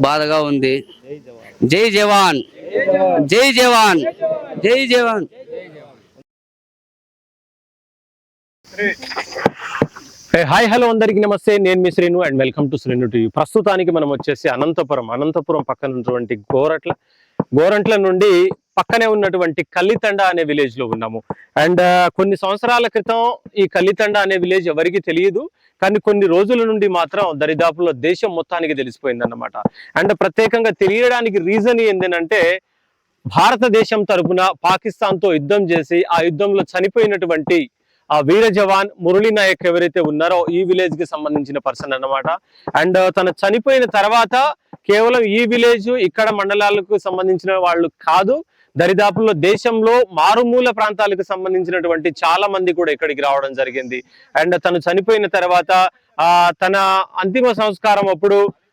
బాధగా ఉంది. జై జవాన్, జై జవాన్, జై జవాన్. హాయ్ హలో అందరికీ నమస్తే. నేను మీ Srinu and welcome to Srinu TV. ప్రస్తుతానికి మనం వచ్చేసి అనంతపురం పక్కన ఉన్నటువంటి గోరంట్ల నుండి పక్కనే ఉన్నటువంటి కల్లితండ అనే విలేజ్ లో ఉన్నాము. అండ్ కొన్ని సంవత్సరాల క్రితం ఈ కల్లితండ అనే విలేజ్ ఎవరికి తెలియదు, కానీ కొన్ని రోజుల నుండి మాత్రం దరిదాపులో దేశం మొత్తానికి తెలిసిపోయింది అన్నమాట. అండ్ ప్రత్యేకంగా తెలియడానికి రీజన్ ఏంటంటే, భారతదేశం తరపున పాకిస్తాన్ తో యుద్ధం చేసి ఆ యుద్ధంలో చనిపోయినటువంటి ఆ వీర జవాన్ మురళీ నాయక్ ఎవరైతే ఉన్నారో ఈ విలేజ్ కి సంబంధించిన పర్సన్ అన్నమాట. అండ్ తను చనిపోయిన తర్వాత కేవలం ఈ విలేజ్ ఇక్కడ మండలాలకు సంబంధించిన వాళ్ళు కాదు, దరిదాపుల్లో దేశంలో మారుమూల ప్రాంతాలకు సంబంధించినటువంటి చాలా మంది కూడా ఇక్కడికి రావడం జరిగింది. అండ్ తను చనిపోయిన తర్వాత తన అంతిమ సంస్కారం అప్పుడు